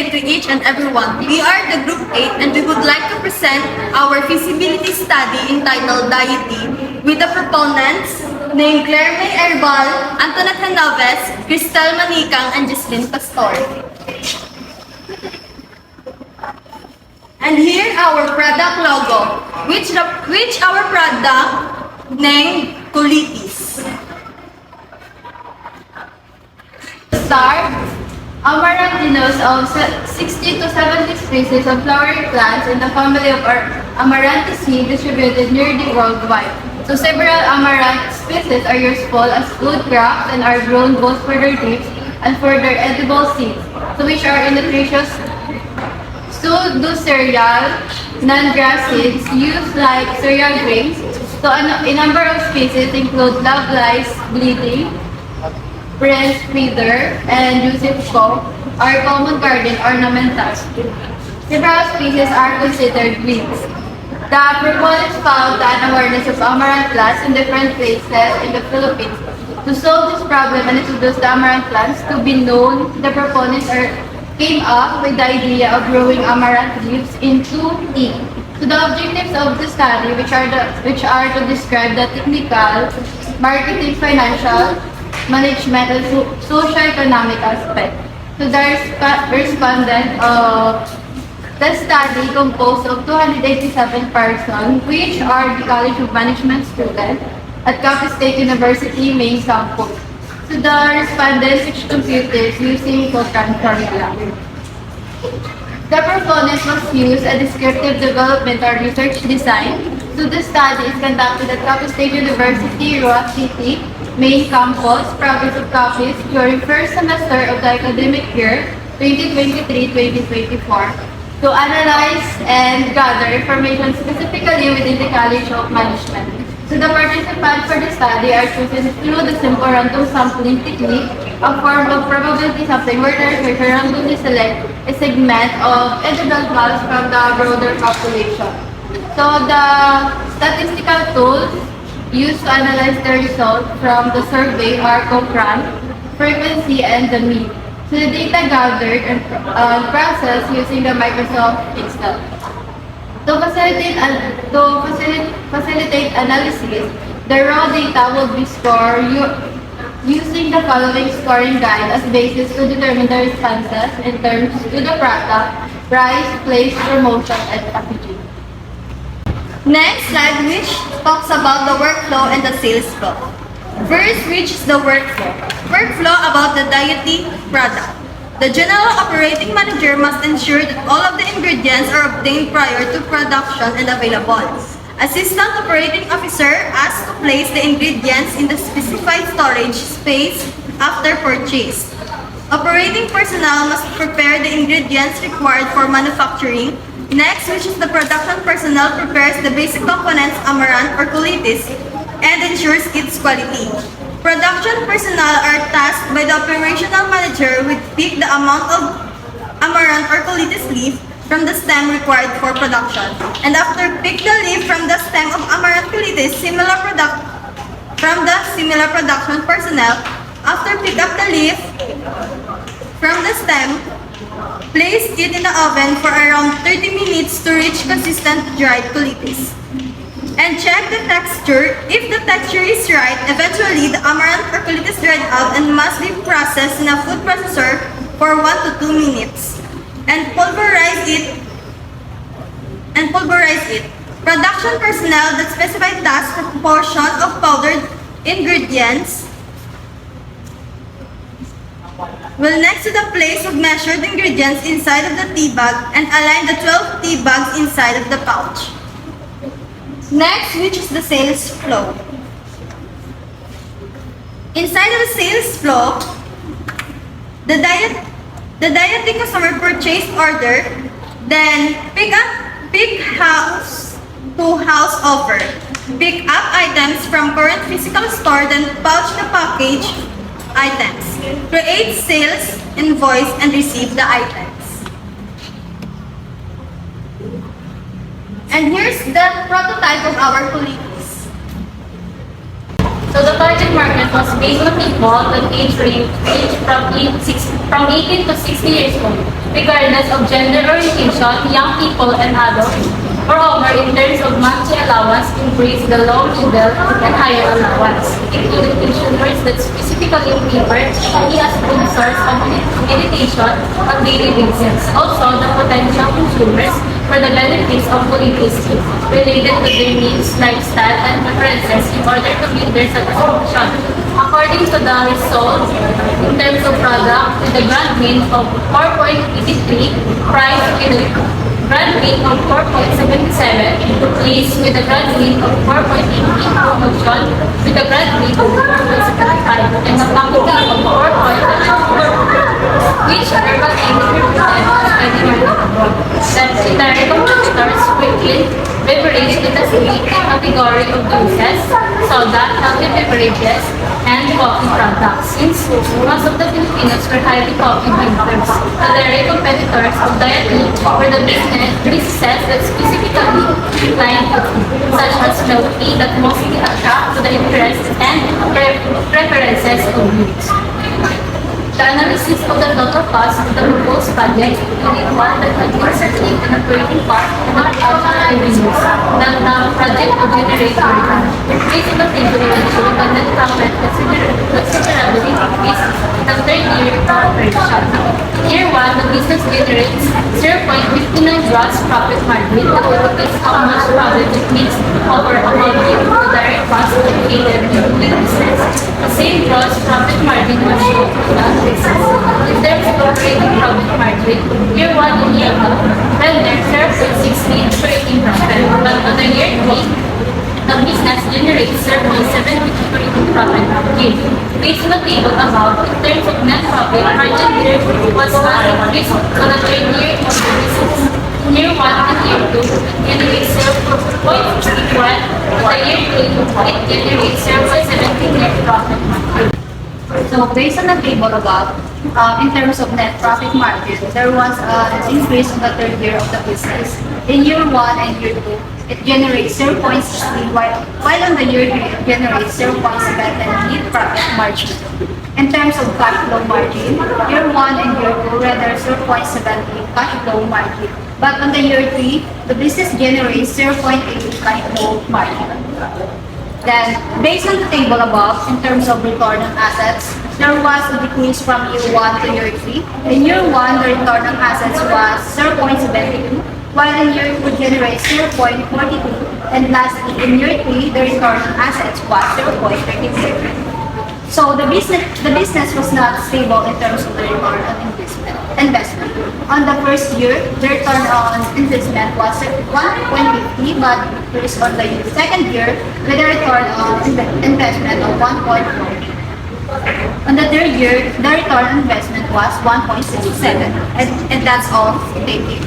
day to each and everyone. We are the Group 8 and we would like to present our feasibility study entitled Diatéa with the proponents named Claire May Herbal, Antoinette Hanaves, Cristel Manicang, and Jesslyn Pastor. And here our product logo, which our product named Colitis. Start, Amaranth denotes of 60 to 70 species of flowering plants in the family of Amaranthaceae distributed nearly worldwide. So several amaranth species are useful as food crops and are grown both for their leaves and for their edible seeds, so which are nutritious. So do cereal, non-grass seeds used like cereal grains. So a number of species include lovelice, bleeding, Prince Feather, and Joseph Coke are common garden ornamentals. Several species are considered weeds. The proponents found an awareness of amaranth plants in different places in the Philippines. To solve this problem and introduce the amaranth plants to be known, the proponents came up with the idea of growing amaranth leaves into tea. So the objectives of the study, which are to describe the technical, marketing, financial, management, and socio-economic aspect. So the respondent of the study composed of 287 persons, which are the College of Management students at Capital State University main campus. So the respondents which computed using Cochrane formula. The proponent was used a descriptive development or research design. So the study is conducted at Capital State University, Roa City, main campus, province of Capiz, during first semester of the academic year 2023-2024 to analyze and gather information specifically within the College of Management. So the participants for the study are chosen through the simple random sampling technique, a form of probability sampling where the researcher randomly select a segment of edible plants from the broader population. So the statistical tools used to analyze the results from the survey are Cochrane, frequency, and the mean. So the data gathered and processed using the Microsoft Excel. To facilitate analysis, the raw data will be scored using the following scoring guide as basis to determine the responses in terms to the product, price, place, promotion, and packaging. Next slide, which talks about the workflow and the sales flow. First, which is the workflow. Workflow about the Diatéa product. The General Operating Manager must ensure that all of the ingredients are obtained prior to production and available. Assistant Operating Officer asks to place the ingredients in the specified storage space after purchase. Operating personnel must prepare the ingredients required for manufacturing. Next, which is the production personnel prepares the basic components amaranth or colitis and ensures its quality. Production personnel are tasked by the operational manager with pick the amount of amaranth or colitis leaf from the stem required for production. And after pick the leaf from the stem of amaranth colitis, similar production personnel, after pick up the leaf from the stem, place it in the oven for around 30 minutes to reach consistent dried colitis. And check the texture. If the texture is right, eventually the amaranth or colitis dried out and must be processed in a food processor for 1 to 2 minutes. And pulverize it. Production personnel that specify task proportion of powdered ingredients will next to the place of measured ingredients inside of the tea bag and align the 12 tea bags inside of the pouch. Next, which is the sales flow. Inside of the sales flow, the Diatéa customer purchase order, then pick house to house offer. Pick up items from current physical store, then pouch the package items. Create sales invoice and receive the items. And here's the prototype of our colitis. So the target market was based on people that age from 18 to 60 years old, regardless of gender orientation, young people and adults. Moreover, in terms of monthly allowance, increased the low, middle, and higher allowance, including pensioners that specifically favored only as a good source of meditation on daily basis. Also, the potential consumers for the benefits of policies related to their needs, lifestyle, and preferences in order to meet their satisfaction. According to the result, in terms of product, with the grand mean of 4.83, price with a grand mean of 4.77, lease with a grand mean of 4.80, promotion with a grand mean of 4.75, and a packaging of 4.94, which are valid represented as many marketable. That in the competitors within beverage industry category of juices, soda, healthy beverages, and coffee products. Since most of the Filipinos were highly coffee drinkers, the direct competitors of Diatéa were the businesses that specifically declined coffee, such as milk tea that mostly attract to the interests and preferences of youth. The analysis of the total cost of the proposed project, including one that had uncertainty and operating cost and the potential revenues that the project would generate for return. Based on the table showing the net profit considerably increased in the third year of operation. Year 1, the business generates 0.59 gross profit margin. The total is how much profit it makes over a whole year to the direct cost allocated to the business. The same gross profit margin was shown in the business. In terms of operating profit margin, year 1 and year 2 rendered 0.60 operating profit, but on the year 3, the business generates 0.70 operating profit margin. Based on the table above, in terms of net profit, margin here was not increased on the third year of the business. In year 1 and year 2, it generates 0.61, the year 3, it generates 0.70 net profit margin. So based on the table above, in terms of net profit margin, there was an increase in the third year of the business. In year 1 and year 2, it generates 0.16, while on the year 3, it generates 0.7 net profit margin. In terms of cash flow margin, year 1 and year 2 rather 0.70 cash flow margin. But on the year 3, the business generates 0.8 cash flow margin. Then, based on the table above, in terms of return on assets, there was a decrease from year 1 to year 3. In year 1, the return on assets was 0.72, while in year 2 generates 0.42, and lastly, in year 3, the return on assets was 0.36. So the business was not stable in terms of the return on investment. On the first year, the return on investment was 1.50, but increased on the second year with a return on investment of 1.40. On the third year, the return on investment was 1.67. And that's all. Thank you.